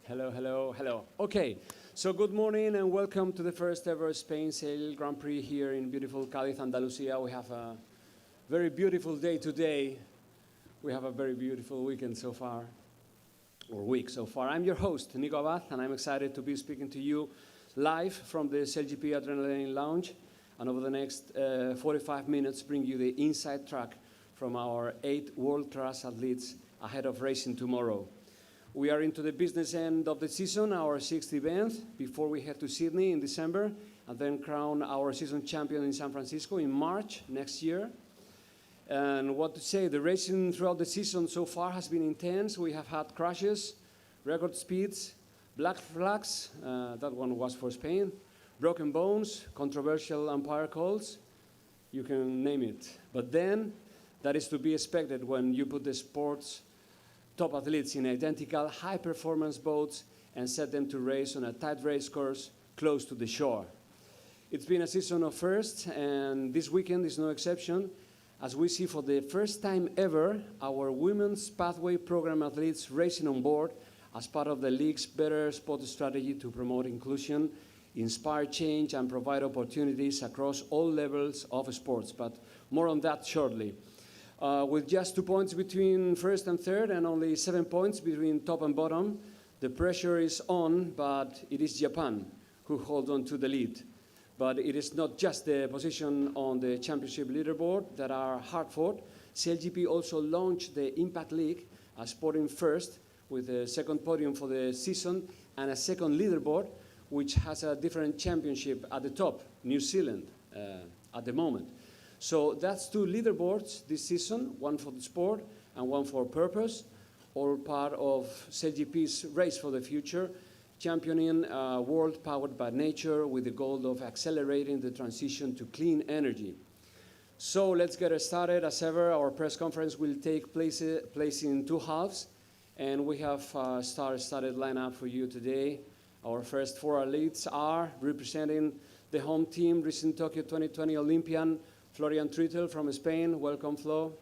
Hello, hello, hello. Okay, so good morning and welcome to the first ever Spain Sail Grand Prix here in beautiful Cádiz, Andalusia. We have a very beautiful day today. We have a very beautiful weekend so far, or week so far. I'm your host, Nico Abad, and I'm excited to be speaking to you live from the SailGP Adrenaline Lounge, and over the next 45 minutes bring you the inside track from our 8 world-class athletes ahead of racing tomorrow. We are into the business end of the season, our 6th event, before we head to Sydney in December, and then crown our season champion in San Francisco in March next year. And what to say, the racing throughout the season so far has been intense. We have had crashes, record speeds, black flags, that one was for Spain, broken bones, controversial umpire calls, you can name it. But then, that is to be expected when you put the sport's top athletes in identical high-performance boats and set them to race on a tight race course close to the shore. It's been a season of firsts, and this weekend is no exception, as we see for the first time ever our women's pathway program athletes racing on board as part of the league's Better Sport strategy to promote inclusion, inspire change, and provide opportunities across all levels of sports. But more on that shortly. With just 2 points between first and third and only 7 points between top and bottom, the pressure is on, but it is Japan who hold on to the lead. But it is not just the position on the championship leaderboard that are hard fought. SailGP also launched the Impact League as sporting first with a second podium for the season and a second leaderboard, which has a different championship at the top, New Zealand, at the moment. So that's 2 leaderboards this season, one for the sport and one for purpose, all part of SailGP's race for the future, championing a world powered by nature with the goal of accelerating the transition to clean energy. So let's get started. As ever, our press conference will take place in 2 halves, and we have a star-studded lineup for you today. Our first 4 athletes are representing the home team, recent Tokyo 2020 Olympian, Florian Trittel from Spain. Welcome, Flo.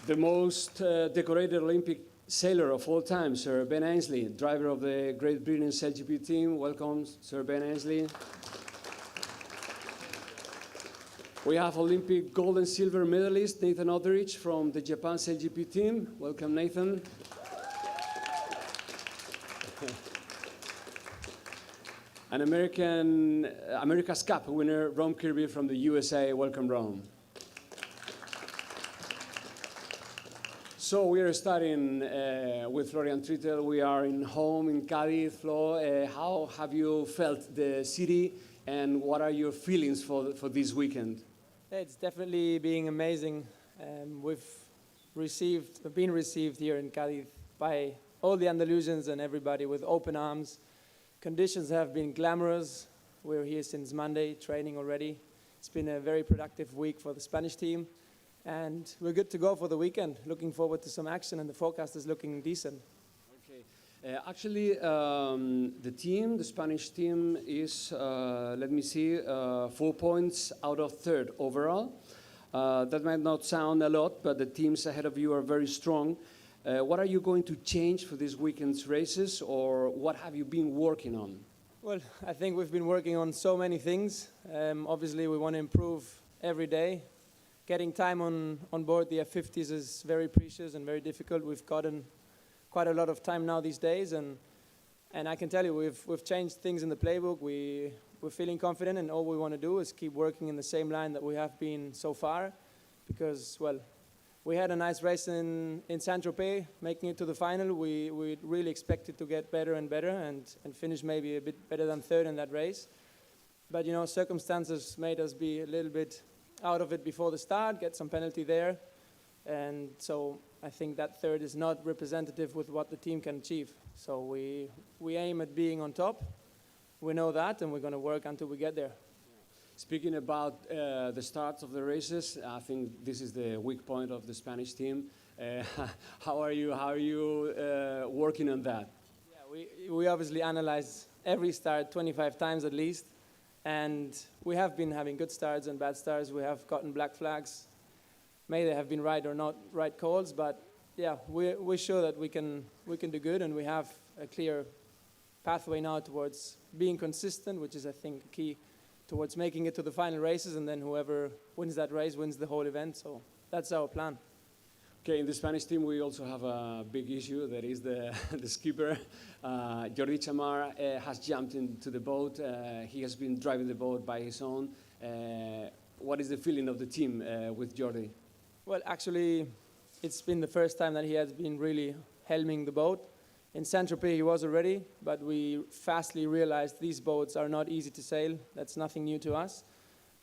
The most decorated Olympic sailor of all time, Sir Ben Ainslie, driver of the Great Britain SailGP team. Welcome, Sir Ben Ainslie. We have Olympic gold and silver medalist Nathan Otteridge from the Japan SailGP team. Welcome, Nathan. And America's Cup winner, Ron Kirby from the USA. Welcome, Ron. So we are starting with Florian Trittel. We are in home in Cádiz. Flo, how have you felt the city, and what are your feelings for this weekend? It's definitely being amazing. We've been received here in Cádiz by all the Andalusians and everybody with open arms. Conditions have been glamorous. We're here since Monday, training already. It's been a very productive week for the Spanish team, and we're good to go for the weekend. Looking forward to some action, and the forecast is looking decent. Okay. Actually, the Spanish team is, 4 points out of third overall. That might not sound a lot, but the teams ahead of you are very strong. What are you going to change for this weekend's races, or what have you been working on? Well, I think we've been working on so many things. Obviously, we want to improve every day. Getting time on board the F50s is very precious and very difficult. We've gotten quite a lot of time now these days, and I can tell you we've changed things in the playbook. We're feeling confident, and all we want to do is keep working in the same line that we have been so far, because, well, we had a nice race in Saint-Tropez, making it to the final. We really expected to get better and better and finish maybe a bit better than third in that race. But, you know, circumstances made us be a little bit out of it before the start, get some penalty there. And so I think that third is not representative with what the team can achieve. So we aim at being on top. We know that, and we're going to work until we get there. Speaking about the starts of the races, I think this is the weak point of the Spanish team. How are you working on that? Yeah, we obviously analyze every start 25 times at least, and we have been having good starts and bad starts. We have gotten black flags. May they have been right or not right calls, but yeah, we're sure that we can do good, and we have a clear pathway now towards being consistent, which is, I think, key towards making it to the final races, and then whoever wins that race wins the whole event. So that's our plan. Okay, in the Spanish team, we also have a big issue. That is the skipper. Jordi Chamar has jumped into the boat. He has been driving the boat by his own. What is the feeling of the team with Jordi? Well, actually, it's been the first time that he has been really helming the boat. In Saint-Tropez he was already, but we fastly realized these boats are not easy to sail. That's nothing new to us.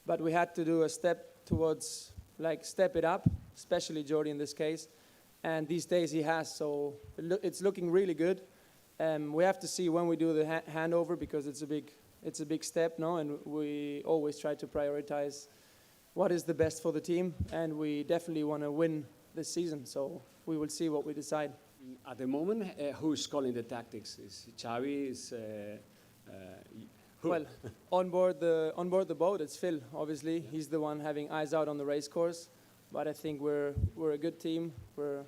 But we had to do a step towards, step it up, especially Jordi in this case. And these days he has, so it's looking really good. We have to see when we do the handover, because it's a big step, no? And we always try to prioritize what is the best for the team, and we definitely want to win this season. So we will see what we decide. At the moment, who is calling the tactics? Is Xavi? Who? Well, on board the boat, it's Phil. Obviously, he's the one having eyes out on the race course. But I think we're a good team. We're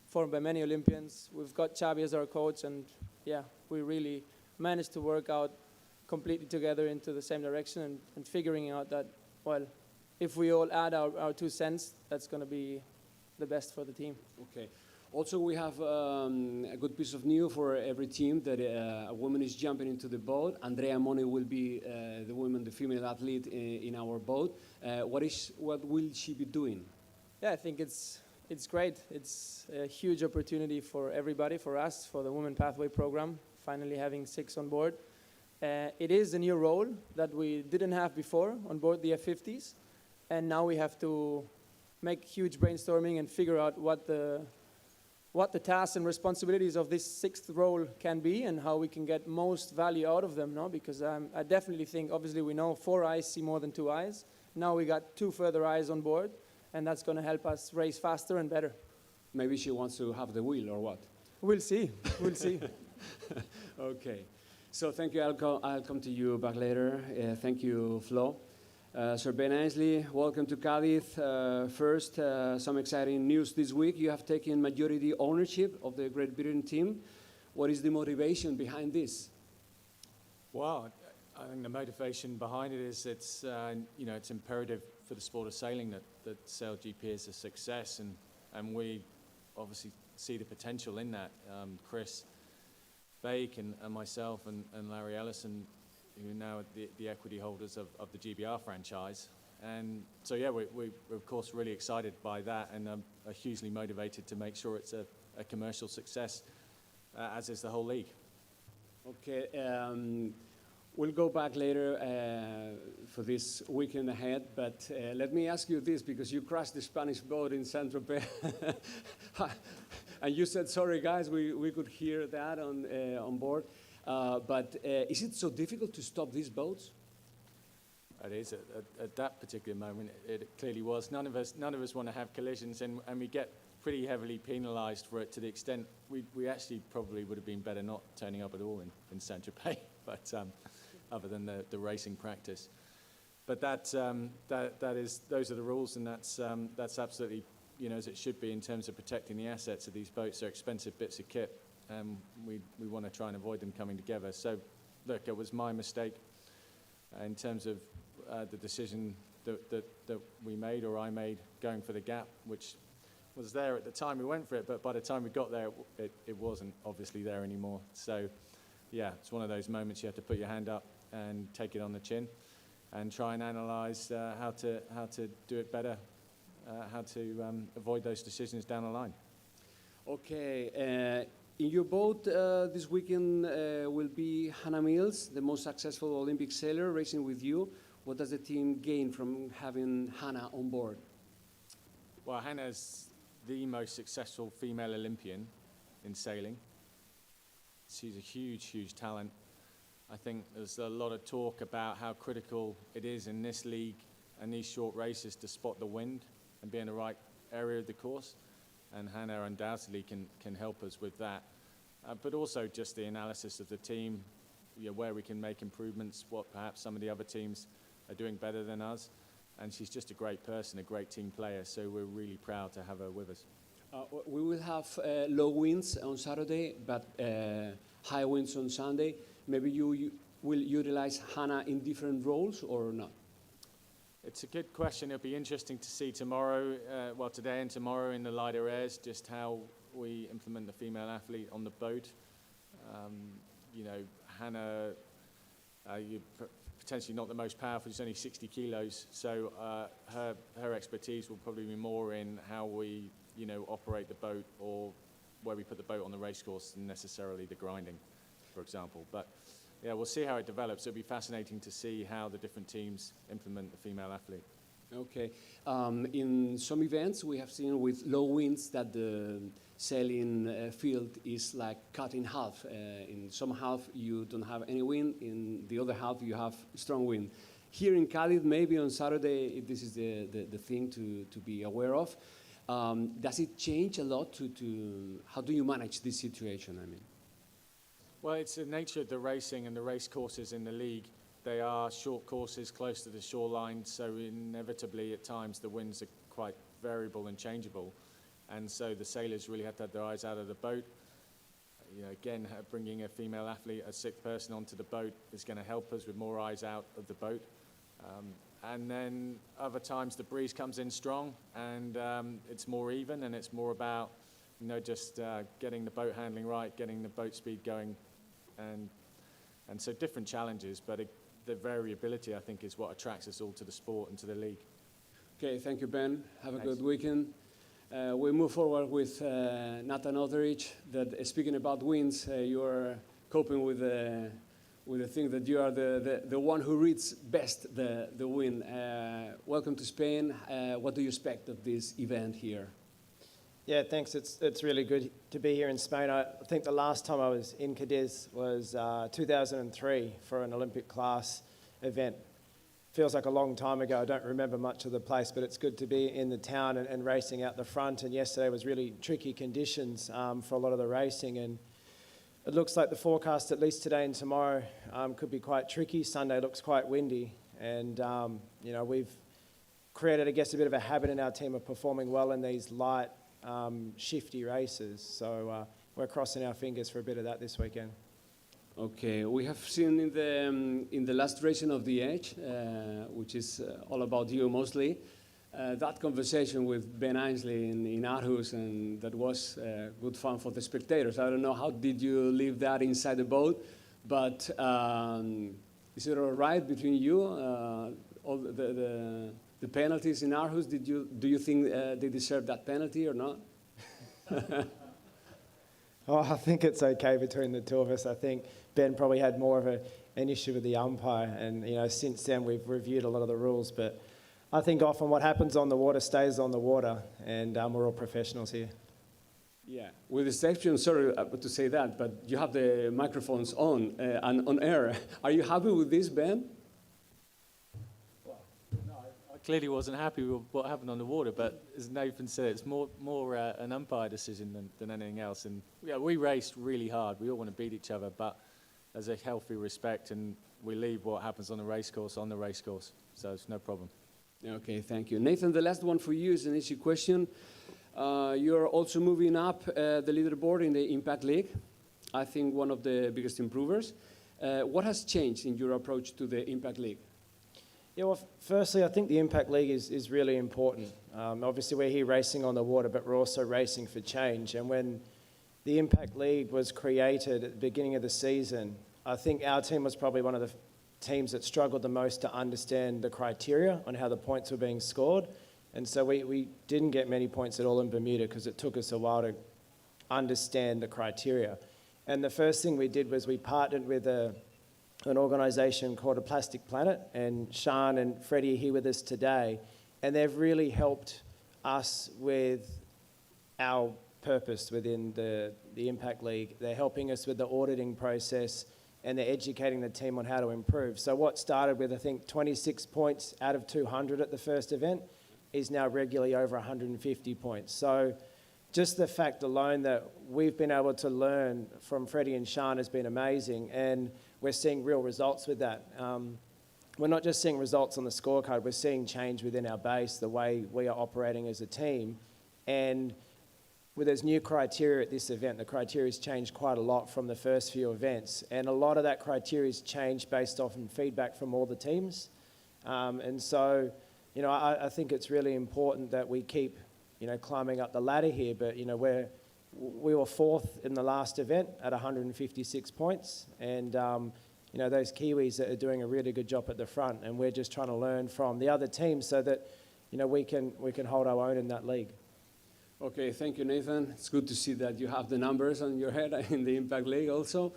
formed by many Olympians. We've got Xavi as our coach, and yeah, we really managed to work out completely together into the same direction, and figuring out that, well, if we all add our 2 cents, that's going to be the best for the team. Okay. Also, we have a good piece of news for every team, that a woman is jumping into the boat. Andrea Moni will be the female athlete in our boat. What will she be doing? Yeah, I think it's great. It's a huge opportunity for everybody, for us, for the Women Pathway program, finally having 6 on board. It is a new role that we didn't have before on board the F50s, and now we have to make huge brainstorming and figure out what the tasks and responsibilities of this 6th role can be, and how we can get most value out of them, no? Because I definitely think, obviously we know 4 eyes see more than 2 eyes. Now we got 2 further eyes on board, and that's going to help us race faster and better. Maybe she wants to have the wheel, or what? We'll see. We'll see. Okay. So thank you. I'll come to you back later. Thank you, Flo. Sir Ben Ainslie, welcome to Cádiz. First, some exciting news this week. You have taken majority ownership of the Great Britain team. What is the motivation behind this? Well, I think the motivation behind it is it's imperative for the sport of sailing that SailGP is a success, and we obviously see the potential in that. Chris Bake and myself and Larry Ellison, who are now the equity holders of the GBR franchise. And so, yeah, we're of course really excited by that, and are hugely motivated to make sure it's a commercial success, as is the whole league. Okay, we'll go back later for this weekend ahead, but let me ask you this, because you crashed the Spanish boat in Saint-Tropez. And you said, sorry guys, we could hear that on board. But is it so difficult to stop these boats? It is. At that particular moment, it clearly was. None of us want to have collisions, and we get pretty heavily penalised for it, to the extent we actually probably would have been better not turning up at all in Saint-Tropez, but other than the racing practice. But those are the rules, and that's absolutely, as it should be in terms of protecting the assets of these boats. They're expensive bits of kit. We want to try and avoid them coming together. So, look, it was my mistake in terms of the decision that we made, or I made, going for the gap, which was there at the time we went for it, but by the time we got there, it wasn't obviously there anymore. So, yeah, it's one of those moments you have to put your hand up and take it on the chin, and try and analyse how to do it better, how to avoid those decisions down the line. Okay. In your boat this weekend will be Hannah Mills, the most successful Olympic sailor, racing with you. What does the team gain from having Hannah on board? Well, Hannah's the most successful female Olympian in sailing. She's a huge, huge talent. I think there's a lot of talk about how critical it is in this league and these short races to spot the wind and be in the right area of the course. And Hannah undoubtedly can help us with that. But also just the analysis of the team, where we can make improvements, what perhaps some of the other teams are doing better than us. And she's just a great person, a great team player, so we're really proud to have her with us. We will have low winds on Saturday, but high winds on Sunday. Maybe you will utilize Hannah in different roles or not? It's a good question. It'll be interesting to see tomorrow, today and tomorrow in the lighter airs, just how we implement the female athlete on the boat. Hannah, you're potentially not the most powerful. She's only 60 kilos, so her expertise will probably be more in how we, operate the boat or where we put the boat on the race course than necessarily the grinding, for example. But yeah, we'll see how it develops. It'll be fascinating to see how the different teams implement the female athlete. Okay. In some events, we have seen with low winds that the sailing field is like cut in half. In some half, you don't have any wind. In the other half, you have strong wind. Here in Cadiz, maybe on Saturday, this is the thing to be aware of. Does it change a lot how do you manage this situation, I mean? Well, it's the nature of the racing and the race courses in the league. They are short courses close to the shoreline, so inevitably at times the winds are quite variable and changeable. And so the sailors really have to have their eyes out of the boat. Again, bringing a female athlete, a sick person onto the boat is going to help us with more eyes out of the boat. And then other times the breeze comes in strong and it's more even and it's more about, just getting the boat handling right, getting the boat speed going. And so different challenges, but the variability, I think, is what attracts us all to the sport and to the league. Okay, thank you, Ben. Have a Thanks. good weekend. We move forward with Nathan Otterich. That speaking about winds, you are coping with the thing that you are the one who reads best the wind. Welcome to Spain. What do you expect of this event here? Yeah, thanks. It's really good to be here in Spain. I think the last time I was in Cadiz was 2003 for an Olympic class event. Feels like a long time ago. I don't remember much of the place, but it's good to be in the town and racing out the front. And yesterday was really tricky conditions for a lot of the racing. And it looks like the forecast, at least today and tomorrow, could be quite tricky. Sunday looks quite windy. And, we've created, I guess, a bit of a habit in our team of performing well in these light, shifty races. So we're crossing our fingers for a bit of that this weekend. Okay, we have seen in the last racing of the Edge, which is all about you mostly, that conversation with Ben Ainsley in Aarhus, and that was good fun for the spectators. I don't know how did you leave that inside the boat, but is it all right between you? All the penalties in Aarhus, do you think they deserve that penalty or not? Oh, I think it's okay between the two of us. I think Ben probably had more of an issue with the umpire, and since then we've reviewed a lot of the rules. But I think often what happens on the water stays on the water, and we're all professionals here. Yeah, with exception, sorry to say that, but you have the microphones on and on air. Are you happy with this, Ben? I clearly wasn't happy with what happened on the water, but as Nathan said, it's more an umpire decision than anything else. And yeah, we raced really hard. We all want to beat each other, but there's a healthy respect, and we leave what happens on the race course, so it's no problem. Okay, thank you. Nathan, the last one for you is an easy question. You're also moving up the leaderboard in the Impact League. I think one of the biggest improvers. What has changed in your approach to the Impact League? Yeah, well, firstly, I think the Impact League is really important. Obviously, we're here racing on the water, but we're also racing for change. And when the Impact League was created at the beginning of the season, I think our team was probably one of the teams that struggled the most to understand the criteria on how the points were being scored. And so we didn't get many points at all in Bermuda because it took us a while to understand the criteria. And the first thing we did was we partnered with an organisation called A Plastic Planet, and Sean and Freddie are here with us today, and they've really helped us with our purpose within the Impact League. They're helping us with the auditing process, and they're educating the team on how to improve. So what started with, I think, 26 points out of 200 at the first event is now regularly over 150 points. So just the fact alone that we've been able to learn from Freddie and Sean has been amazing, and we're seeing real results with that. We're not just seeing results on the scorecard, we're seeing change within our base, the way we are operating as a team. And well, there's new criteria at this event. The criteria has changed quite a lot from the first few events, and a lot of that criteria has changed based off feedback from all the teams. And so, you know, I think it's really important that we keep, you know, climbing up the ladder here. But, you know, we were fourth in the last event at 156 points, and you know, those Kiwis are doing a really good job at the front, and we're just trying to learn from the other teams so that, you know, we can hold our own in that league. Okay, thank you, Nathan. It's good to see that you have the numbers on your head in the Impact League also.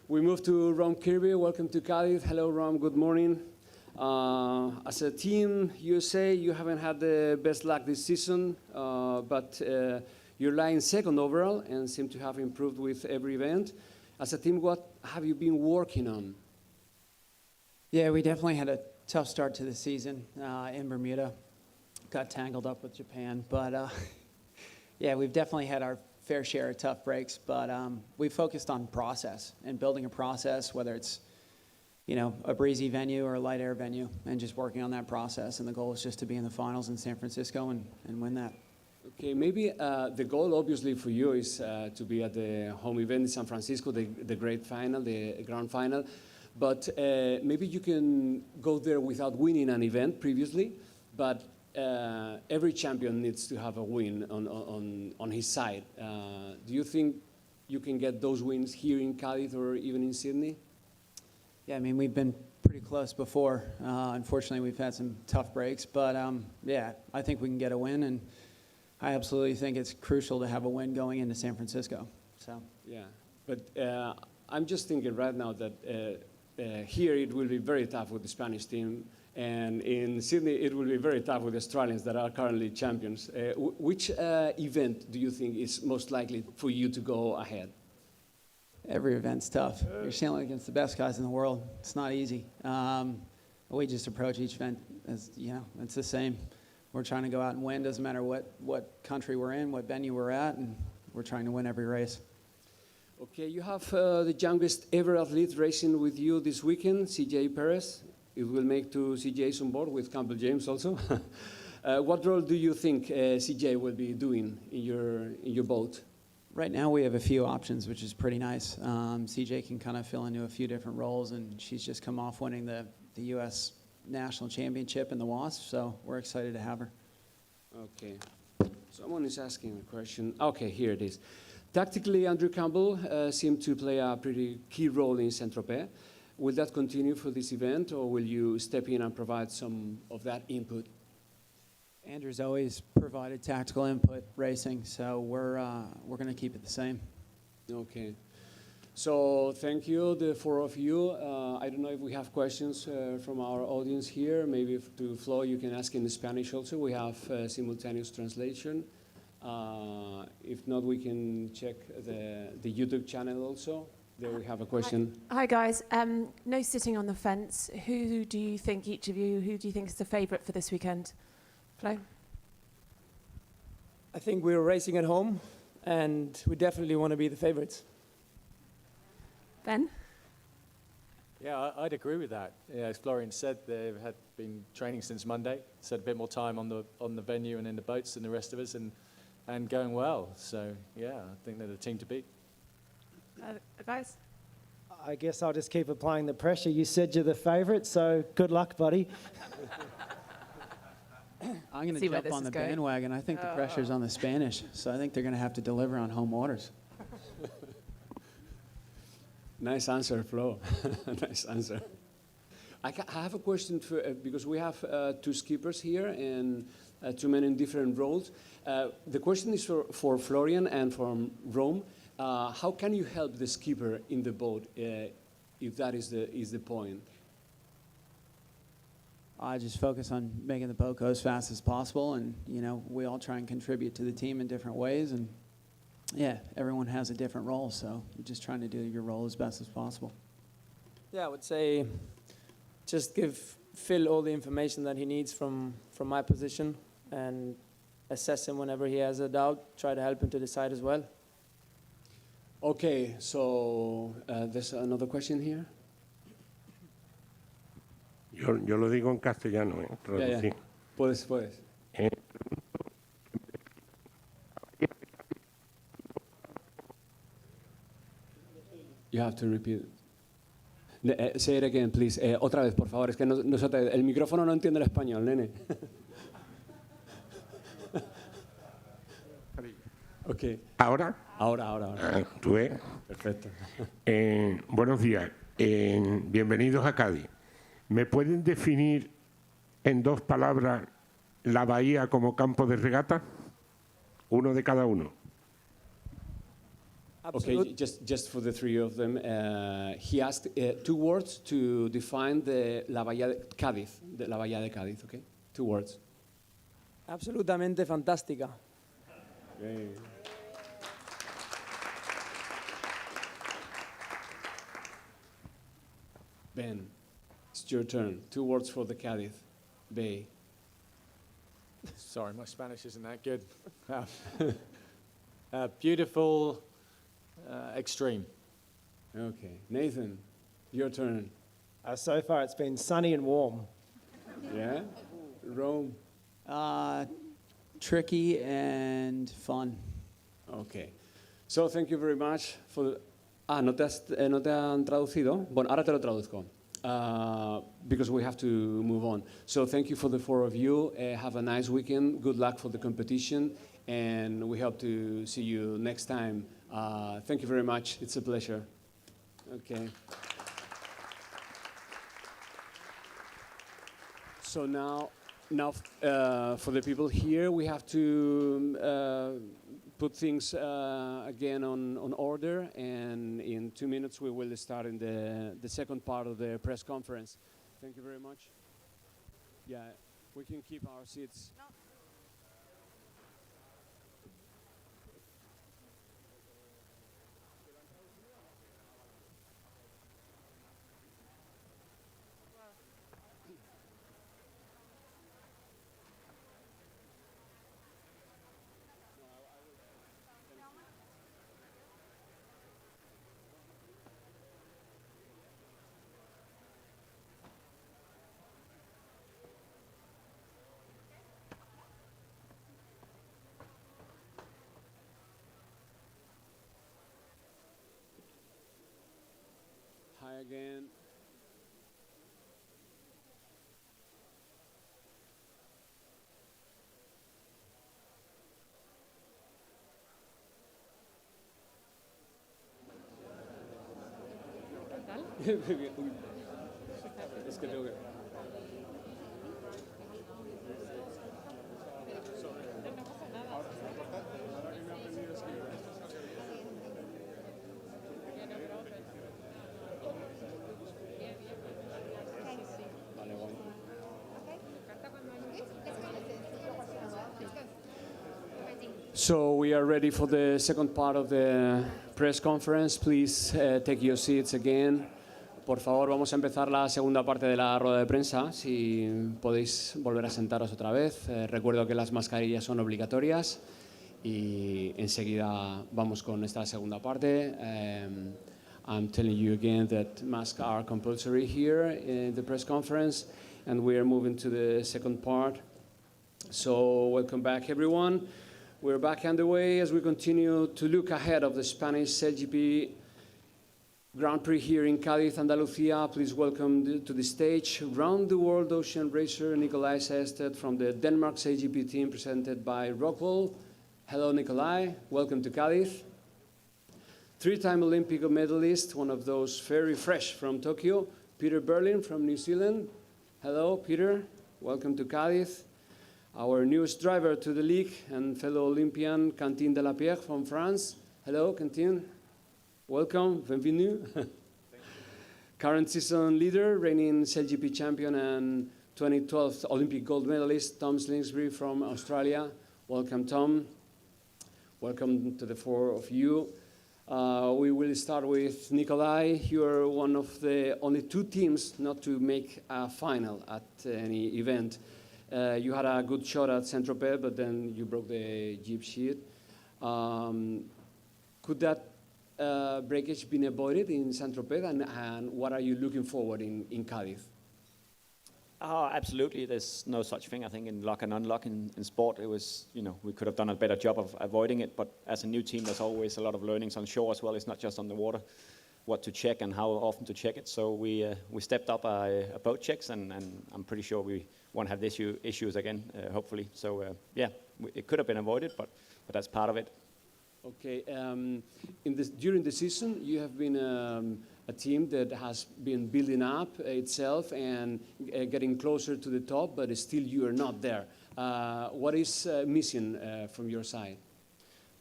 We move to Rom Kirby. Welcome to Cádiz. Hello, Rom. Good morning. As a team, USA, you haven't had the best luck this season, but you're lying second overall and seem to have improved with every event. As a team, what have you been working on? Yeah, we definitely had a tough start to the season in Bermuda. Got tangled up with Japan, but yeah, we've definitely had our fair share of tough breaks, but we focused on process and building a process, whether it's, you know, a breezy venue or a light air venue, and just working on that process. And the goal is just to be in the finals in San Francisco and win that. Okay, maybe the goal obviously for you is to be at the home event in San Francisco, the great final, the grand final, but maybe you can go there without winning an event previously, but every champion needs to have a win on his side. Do you think you can get those wins here in Cádiz or even in Sydney? Yeah, I mean, we've been pretty close before. Unfortunately, we've had some tough breaks, but yeah, I think we can get a win, and I absolutely think it's crucial to have a win going into San Francisco. So yeah, but I'm just thinking right now that here it will be very tough with the Spanish team, and in Sydney it will be very tough with the Australians that are currently champions. Which event do you think is most likely for you to go ahead? every event's tough. You're sailing against the best guys in the world. It's not easy. We just approach each event as, you know, it's the same. We're trying to go out and win. Doesn't matter what country we're in, what venue we're at, and we're trying to win every race. Okay, you have the youngest ever athlete racing with you this weekend, CJ Perez. It will make two CJs on board with Campbell James also. What role do you think CJ will be doing in your boat? Right now we have a few options, which is pretty nice. CJ can kind of fill into a few different roles, and she's just come off winning the U.S. National Championship in the WASP, so we're excited to have her. Okay. Someone is asking a question. Okay, here it is. Tactically, Andrew Campbell seemed to play a pretty key role in Saint-Tropez. Will that continue for this event, or will you step in and provide some of that input? Andrew's always provided tactical input racing, so we're going to keep it the same. Okay. So thank you, the four of you. I don't know if we have questions from our audience here. Maybe to Flo, you can ask in Spanish also. We have simultaneous translation. If not, we can check the YouTube channel also. There we have a question. Hi guys. No sitting on the fence. Who do you think, each of you, who do you think is the favourite for this weekend? Flo? I think we're racing at home, and we definitely want to be the favourites. Ben? Yeah, I'd agree with that. Yeah, as Florian said, they've been training since Monday, so a bit more time on the venue and in the boats than the rest of us, and going well. So yeah, I think they're the team to beat. Guys? I guess I'll just keep applying the pressure. You said you're the favourite, so good luck, buddy. I'm going to jump on the bandwagon. I think the pressure's on the Spanish, so I think they're going to have to deliver on home orders. Nice answer, Flo. Nice answer. I have a question because we have two skippers here and two men in different roles. The question is for Florian and from Rome. How can you help the skipper in the boat if that is the point? I just focus on making the boat go as fast as possible, and we all try and contribute to the team in different ways, and yeah, everyone has a different role, so you're just trying to do your role as best as possible. Yeah, I would say just give Phil all the information that he needs from my position, and assess him whenever he has a doubt, try to help him to decide as well. Okay, so there's another question here. Yo lo digo en castellano, traducir. Yeah. Puedes. You have to repeat. Say it again, please. Otra vez, por favor. Es que el micrófono no entiende el español, nene. Okay. ¿Ahora? Ahora. ¿Tú ves? Perfecto. Buenos días. Bienvenidos a Cádiz. ¿Me pueden definir en 2 palabras la bahía como campo de regata? Uno de cada uno. Okay, just for the 3 of them, he asked 2 words to define la bahía de Cádiz, la bahía de Cádiz, okay? 2 words. Absolutamente fantástica. Okay. Ben, it's your turn. 2 words for the Cádiz Bay. Sorry, my Spanish isn't that good. Beautiful, extreme. Okay, Nathan, your turn. So far it's been sunny and warm. Yeah, Rome. Tricky and fun. Okay, so thank you very much for. ¿No te han traducido? Bueno, ahora te lo traduzco. Because we have to move on. So thank you for the 4 of you. Have a nice weekend. Good luck for the competition. And we hope to see you next time. Thank you very much. It's a pleasure. Okay. So now for the people here, we have to put things again on order, and in 2 minutes we will start in the second part of the press conference. Thank you very much. Yeah, we can keep our seats. Hi again. Es que tengo que... So we are ready for the second part of the press conference. Please take your seats again. Por favor, vamos a empezar la segunda parte de la rueda de prensa. Si podéis volver a sentaros otra vez. Recuerdo que las mascarillas son obligatorias y enseguida vamos con esta segunda parte. I'm telling you again that masks are compulsory here in the press conference, and we are moving to the second part. So welcome back, everyone. We're back underway as we continue to look ahead of the Spanish SailGP Grand Prix here in Cádiz, Andalucía. Please welcome to the stage round the world ocean racer Nikolai Sested from the Denmark SailGP team, presented by Rockwell. Hello, Nikolai. Welcome to Cádiz. 3-time Olympic medalist, one of those very fresh from Tokyo, Peter Berlin from New Zealand. Hello, Peter. Welcome to Cádiz. Our newest driver to the league and fellow Olympian, Quentin Delapierre from France. Hello, Quentin. Welcome, bienvenue. Current season leader, reigning SailGP champion and 2012 Olympic gold medalist, Tom Slingsby from Australia. Welcome, Tom. Welcome to the 4 of you. We will start with Nikolai. You are one of the only 2 teams not to make a final at any event. You had a good shot at Saint-Tropez, but then you broke the jib sheet. Could that breakage been avoided in Saint-Tropez, and what are you looking forward in Cádiz? Oh, absolutely. There's no such thing, I think, in luck and unluck in sport. It was, we could have done a better job of avoiding it, but as a new team, there's always a lot of learnings on shore as well. It's not just on the water. what to check and how often to check it. So we stepped up our boat checks, and I'm pretty sure we won't have this issues again, hopefully. So it could have been avoided, but that's part of it. Okay. During the season, you have been a team that has been building up itself and getting closer to the top, but still you are not there. What is missing from your side?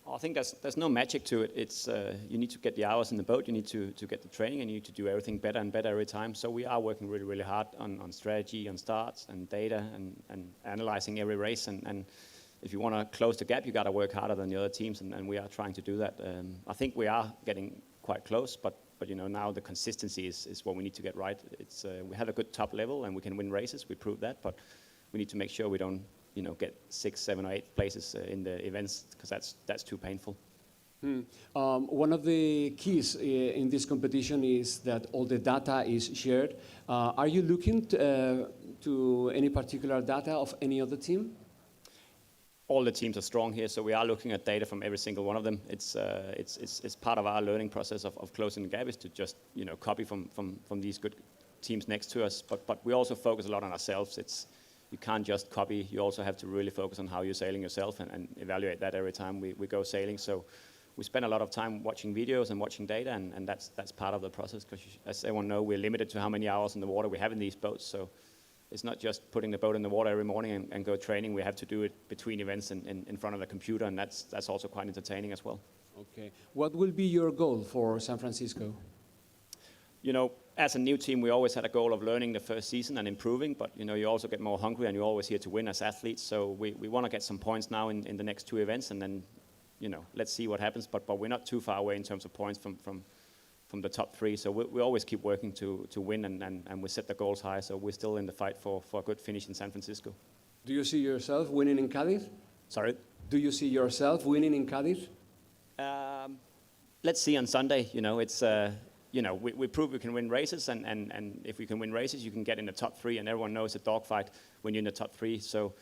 I think there's no magic to it. It's you need to get the hours in the boat, you need to get the training, and you need to do everything better and better every time. So we are working really, really hard on strategy, on starts, and data, and analyzing every race. And if you want to close the gap, you got to work harder than the other teams, and we are trying to do that. I think we are getting quite close, but now the consistency is what we need to get right. It's we have a good top level, and we can win races. We proved that, but we need to make sure we don't get 6, 7, or 8 places in the events, because that's too painful. One of the keys in this competition is that all the data is shared. Are you looking to any particular data of any other team? All the teams are strong here, so we are looking at data from every single one of them. It's part of our learning process of closing the gap, is to just copy from these good teams next to us. But we also focus a lot on ourselves. You can't just copy. You also have to really focus on how you're sailing yourself and evaluate that every time we go sailing. So we spend a lot of time watching videos and watching data, and that's part of the process, because as everyone knows, we're limited to how many hours in the water we have in these boats. So it's not just putting the boat in the water every morning and go training. We have to do it between events and in front of the computer, and that's also quite entertaining as well. Okay. What will be your goal for San Francisco? As a new team, we always had a goal of learning the first season and improving, but you also get more hungry, and you're always here to win as athletes. So we want to get some points now in the next 2 events, and then let's see what happens. But we're not too far away in terms of points from the top 3. So we always keep working to win, and we set the goals high. So we're still in the fight for a good finish in San Francisco. Do you see yourself winning in Cádiz? Sorry? Do you see yourself winning in Cádiz? Let's see on Sunday. We prove we can win races, and if we can win races, you can get in the top 3, and everyone knows a dogfight when you're in the top 3. So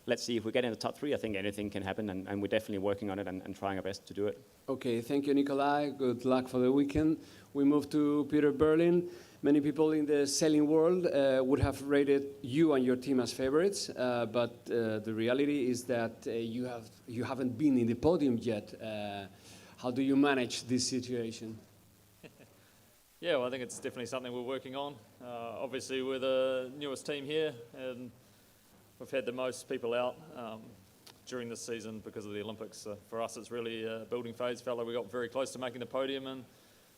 let's see if we get in the top 3. I think anything can happen, and we're definitely working on it and trying our best to do it. Okay, thank you, Nikolai. Good luck for the weekend. We move to Peter Berlin. Many people in the sailing world would have rated you and your team as favorites, but the reality is that you haven't been in the podium yet. How do you manage this situation? Yeah, well, I think it's definitely something we're working on. Obviously, we're the newest team here, and we've had the most people out during this season because of the Olympics. For us, it's really a building phase. Felt like we got very close to making the podium in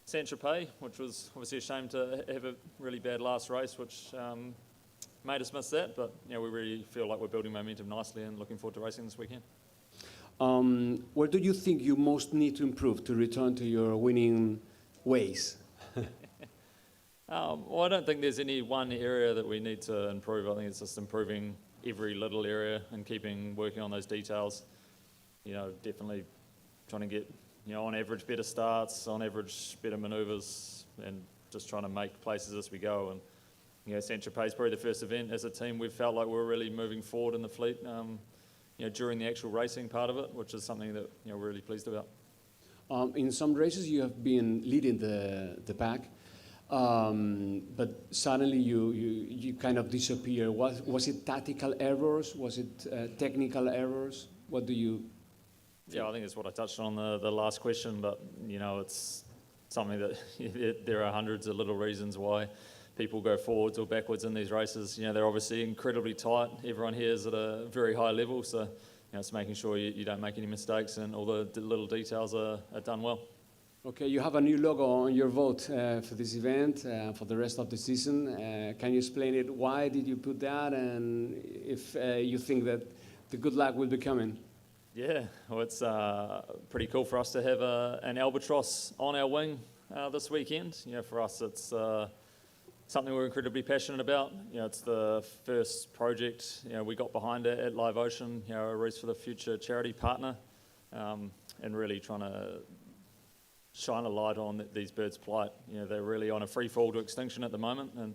SailGP, which was obviously a shame to have a really bad last race, which made us miss that. But we really feel like we're building momentum nicely and looking forward to racing this weekend. Where do you think you most need to improve to return to your winning ways? Well, I don't think there's any one area that we need to improve. I think it's just improving every little area and working on those details. Definitely trying to get, on average better starts, on average better manoeuvres, and just trying to make places as we go. And SailGP is probably the first event as a team we've felt like we're really moving forward in the fleet. During the actual racing part of it, which is something that we're really pleased about. In some races, you have been leading the pack. But suddenly you kind of disappear. Was it tactical errors? Was it technical errors? What do you think? Yeah, I think it's what I touched on the last question, but it's something that there are hundreds of little reasons why people go forwards or backwards in these races. They're obviously incredibly tight. Everyone here is at a very high level, so it's making sure you don't make any mistakes and all the little details are done well. Okay, you have a new logo on your boat for this event, for the rest of the season. Can you explain it? Why did you put that? And if you think that the good luck will be coming? Yeah, well, it's pretty cool for us to have an albatross on our wing this weekend. For us, it's something we're incredibly passionate about. It's the first project we got behind it at Live Ocean, a Race for the Future charity partner, and really trying to shine a light on these birds' plight. They're really on a free fall to extinction at the moment, and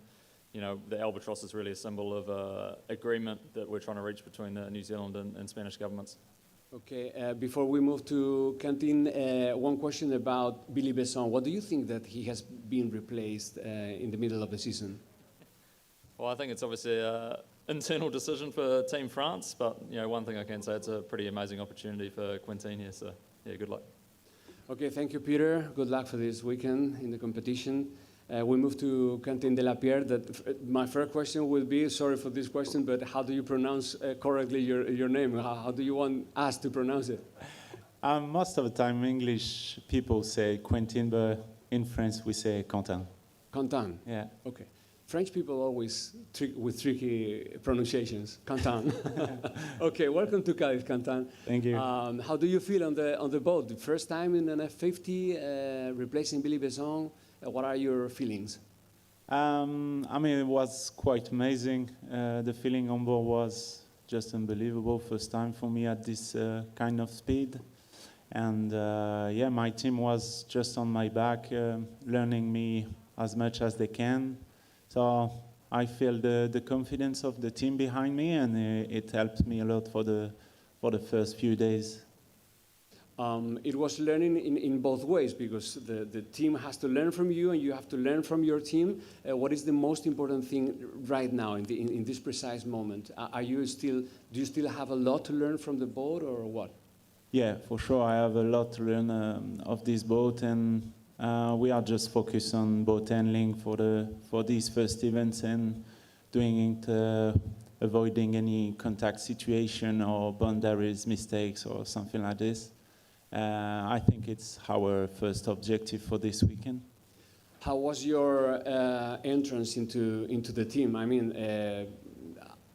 the albatross is really a symbol of agreement that we're trying to reach between the New Zealand and Spanish governments. Okay, before we move to Quentin, one question about Billy Besson. What do you think that he has been replaced in the middle of the season? Well, I think it's obviously an internal decision for Team France, but one thing I can say, it's a pretty amazing opportunity for Quentin here. So yeah, good luck. Okay, thank you, Peter. Good luck for this weekend in the competition. We move to Quentin de la Pierre. My first question will be, sorry for this question, but how do you pronounce correctly your name? How do you want us to pronounce it? Most of the time, English people say Quentin, but in France we say Quentin. Quentin. Yeah. Okay. French people always with tricky pronunciations. Quentin. Okay, welcome to Cadiz, Quentin. Thank you. How do you feel on the boat? The first time in an F50, replacing Billy Besson. What are your feelings? I mean, it was quite amazing. The feeling on board was just unbelievable. First time for me at this kind of speed. And yeah, my team was just on my back, learning me as much as they can. So I feel the confidence of the team behind me, and it helped me a lot for the first few days. It was learning in both ways, because the team has to learn from you and you have to learn from your team. What is the most important thing right now in this precise moment? Do you still have a lot to learn from the boat, or what? Yeah, for sure. I have a lot to learn of this boat, and we are just focused on boat handling for these first events and doing it, avoiding any contact situation or boundaries mistakes or something like this. I think it's our first objective for this weekend. How was your entrance into the team? I mean,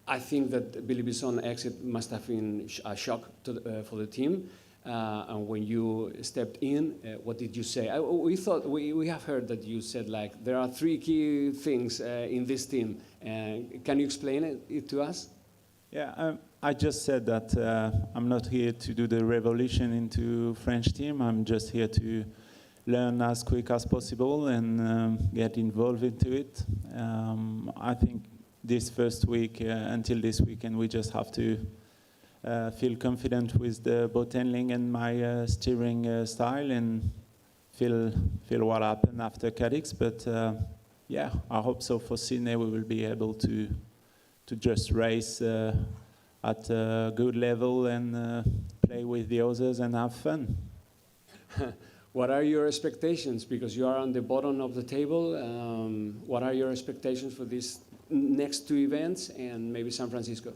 I think that Billy Besson exit must have been a shock for the team. And when you stepped in, what did you say? We have heard that you said, like, there are 3 key things in this team. Can you explain it to us? Yeah, I just said that I'm not here to do the revolution into French team. I'm just here to learn as quick as possible and get involved into it. I think this first week, until this weekend, we just have to feel confident with the boat handling and my steering style, and feel what happened after Cadix. But yeah, I hope so for Sydney we will be able to just race at a good level and play with the others and have fun. What are your expectations? Because you are on the bottom of the table. What are your expectations for these next 2 events and maybe San Francisco?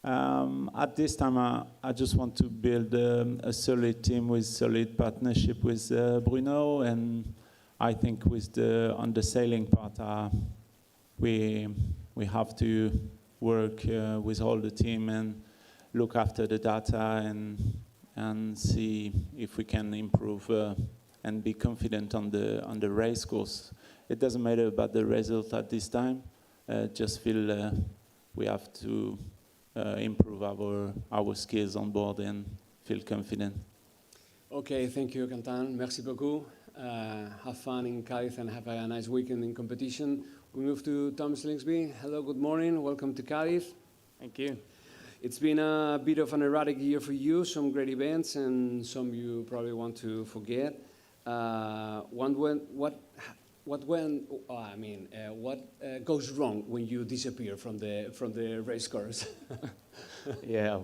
At this time, I just want to build a solid team with solid partnership with Bruno, and I think on the sailing part, we have to work with all the team and look after the data and see if we can improve and be confident on the race course. It doesn't matter about the result at this time. Just feel we have to improve our skills on board and feel confident. Okay, thank you, Quentin. Merci beaucoup. Have fun in Cadiz and have a nice weekend in competition. We move to Tom Slingsby. Hello, good morning. Welcome to Cadiz. Thank you. It's been a bit of an erratic year for you, some great events and some you probably want to forget. What goes wrong when you disappear from the race course? Yeah,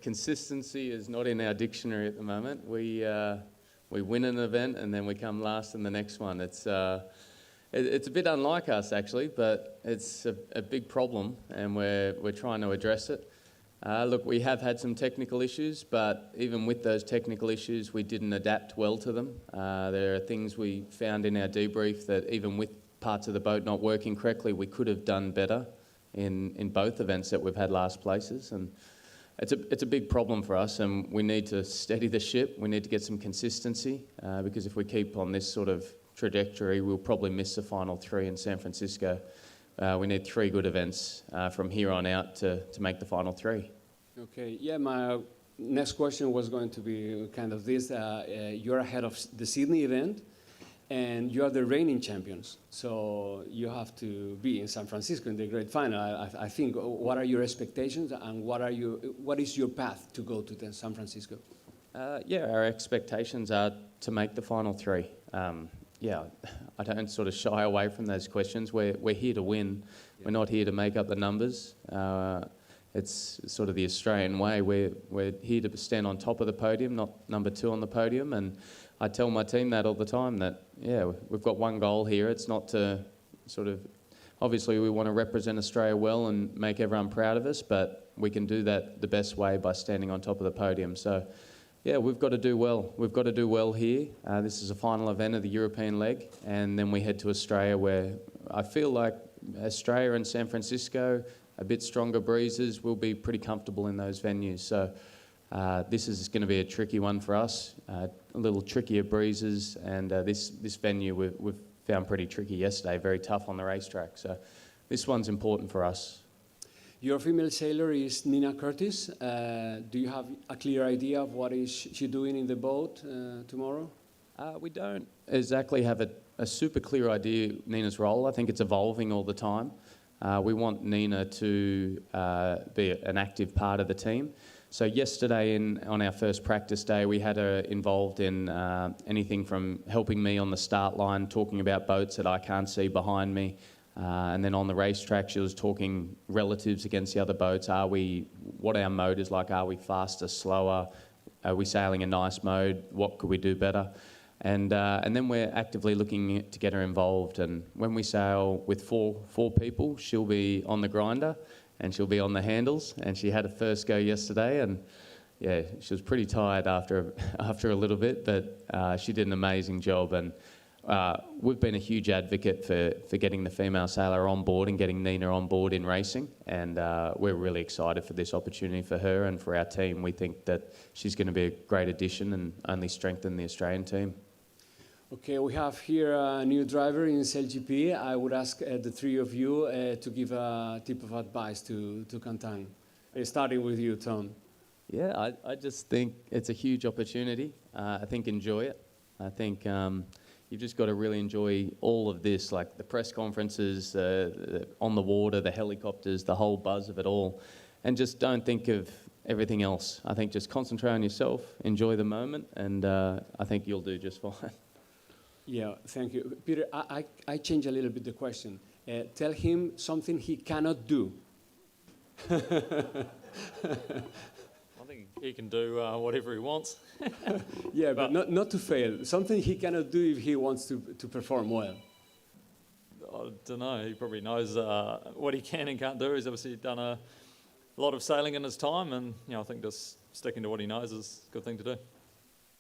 consistency is not in our dictionary at the moment. We win an event and then we come last in the next one. It's a bit unlike us actually, but it's a big problem, and we're trying to address it. Look, we have had some technical issues, but even with those technical issues, we didn't adapt well to them. There are things we found in our debrief that even with parts of the boat not working correctly, we could have done better in both events that we've had last places. And it's a big problem for us, and we need to steady the ship. We need to get some consistency, because if we keep on this sort of trajectory, we'll probably miss the final 3 in San Francisco. We need 3 good events from here on out to make the final 3. Okay, yeah, my next question was going to be kind of this. You're ahead of the Sydney event. and you are the reigning champions. So you have to be in San Francisco in the great final. I think. What are your expectations, and what is your path to go to San Francisco? Yeah, our expectations are to make the final three. Yeah, I don't sort of shy away from those questions. We're here to win. We're not here to make up the numbers. It's sort of the Australian way. We're here to stand on top of the podium, not number 2 on the podium. And I tell my team that all the time, that, yeah, we've got one goal here. It's not to sort of, obviously we want to represent Australia well and make everyone proud of us, but we can do that the best way by standing on top of the podium. So, yeah, we've got to do well. We've got to do well here. This is a final event of the European leg, and then we head to Australia, where I feel like Australia and San Francisco, a bit stronger breezes, we'll be pretty comfortable in those venues. So this is going to be a tricky one for us, a little trickier breezes, and this venue we've found pretty tricky yesterday, very tough on the racetrack. So this one's important for us. Your female sailor is Nina Curtis. Do you have a clear idea of what is she doing in the boat tomorrow? We don't exactly have a super clear idea of Nina's role. I think it's evolving all the time. We want Nina to be an active part of the team. So yesterday on our first practice day, we had her involved in anything from helping me on the start line, talking about boats that I can't see behind me. And then on the racetrack, she was talking relatives against the other boats. What our mode is like? Are we faster, slower? Are we sailing a nice mode? What could we do better? And then we're actively looking to get her involved. And when we sail with four people, she'll be on the grinder and she'll be on the handles. And she had a first go yesterday, and yeah, she was pretty tired after a little bit, but she did an amazing job. And we've been a huge advocate for getting the female sailor on board and getting Nina on board in racing, and we're really excited for this opportunity for her and for our team. We think that she's going to be a great addition and only strengthen the Australian team. Okay, we have here a new driver in SailGP. I would ask the three of you to give a tip of advice to Kantan. Starting with you, Tom. Yeah, I just think it's a huge opportunity. I think enjoy it. I think you've just got to really enjoy all of this, like the press conferences, on the water, the helicopters, the whole buzz of it all. And just don't think of everything else. I think just concentrate on yourself, enjoy the moment, and I think you'll do just fine. Yeah, thank you. Peter, I change a little bit the question. Tell him something he cannot do. I think he can do whatever he wants. Yeah, but not to fail. Something he cannot do if he wants to perform well. I don't know. He probably knows what he can and can't do. He's obviously done a lot of sailing in his time, and I think just sticking to what he knows is a good thing to do.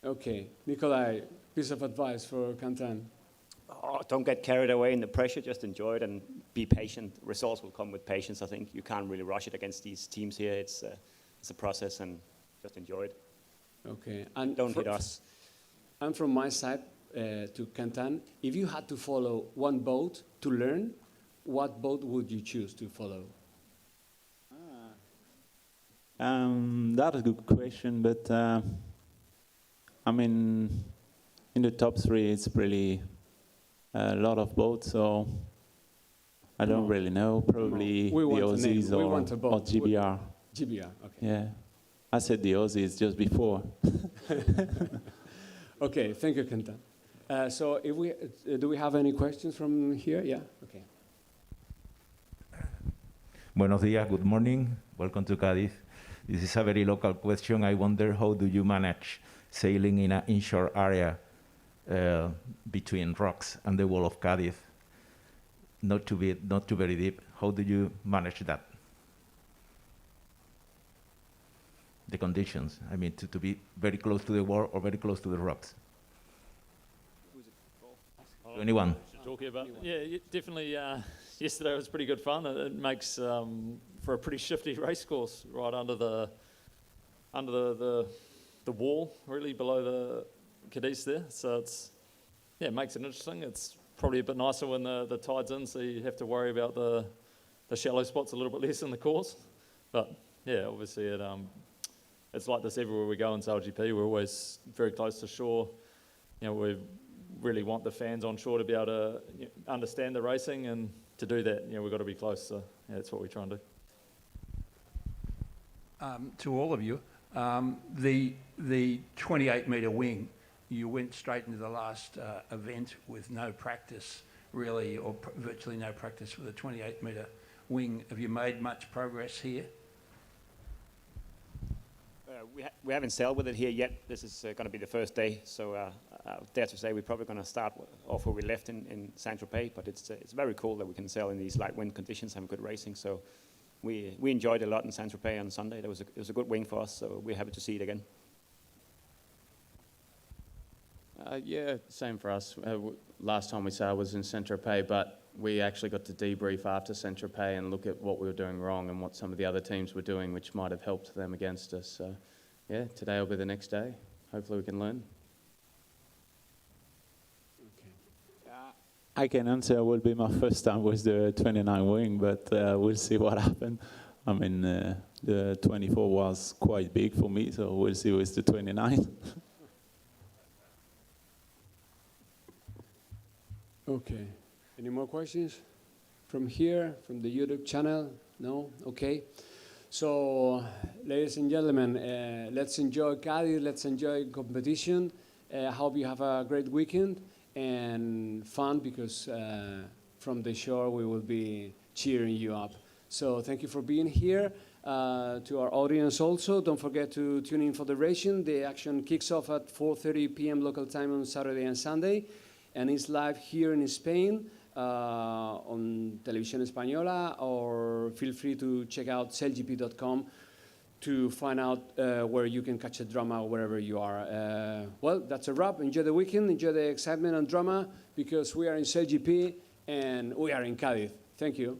Okay, Nikolai, piece of advice for Kantan. Oh, don't get carried away in the pressure. Just enjoy it and be patient. Results will come with patience. I think you can't really rush it against these teams here. It's a process, and just enjoy it. Okay, and don't hit us. And from my side to Kantan, if you had to follow one boat to learn, what boat would you choose to follow? That's a good question, but I mean, in the top 3, it's really a lot of boats, so I don't really know. Probably the Aussies or GBR. GBR, okay. Yeah, I said the Aussies just before. Okay, thank you, Kantan. So, do we have any questions from here? Yeah, okay. Buenos días, good morning. Welcome to Cádiz. This is a very local question. I wonder, how do you manage sailing in an inshore area between rocks and the wall of Cádiz? Not too very deep. How do you manage that? The conditions, I mean, to be very close to the wall or very close to the rocks. Anyone? Talking about, yeah, definitely. Yesterday was pretty good fun. It makes for a pretty shifty race course right under the wall, really below the Cadiz there. So it makes it interesting. It's probably a bit nicer when the tide's in, so you have to worry about the shallow spots a little bit less in the course. But yeah, obviously it's like this everywhere we go in SailGP. We're always very close to shore. really want the fans on shore to be able to understand the racing, and to do that, we've got to be close. So that's what we try and do. To all of you, the 28-metre wing, you went straight into the last event with no practice, really, or virtually no practice with a 28-metre wing. Have you made much progress here? We haven't sailed with it here yet. This is going to be the first day, so I dare to say we're probably going to start off where we left in Saint-Tropez, but it's very cool that we can sail in these light wind conditions, have good racing. So we enjoyed it a lot in Saint-Tropez on Sunday. It was a good wing for us, so we're happy to see it again. Yeah, same for us. Last time we sailed was in Saint-Tropez, but we actually got to debrief after Saint-Tropez and look at what we were doing wrong and what some of the other teams were doing, which might have helped them against us. So, yeah, today will be the next day. Hopefully we can learn. I can answer. It will be my first time with the 29 wing, but we'll see what happens. I mean, the 24 was quite big for me, so we'll see with the 29. Okay. Any more questions from here, from the YouTube channel? No? Okay. So, ladies and gentlemen, let's enjoy Cádiz, let's enjoy competition. I hope you have a great weekend and fun, because from the shore we will be cheering you up. So thank you for being here. To our audience also, don't forget to tune in for the racing. The action kicks off at 4:30 p.m. local time on Saturday and Sunday, and it's live here in Spain on Televisión Española, or feel free to check out SailGP.com to find out where you can catch a drama wherever you are. Well, that's a wrap. Enjoy the weekend, enjoy the excitement and drama, because we are in SailGP and we are in Cádiz. Thank you.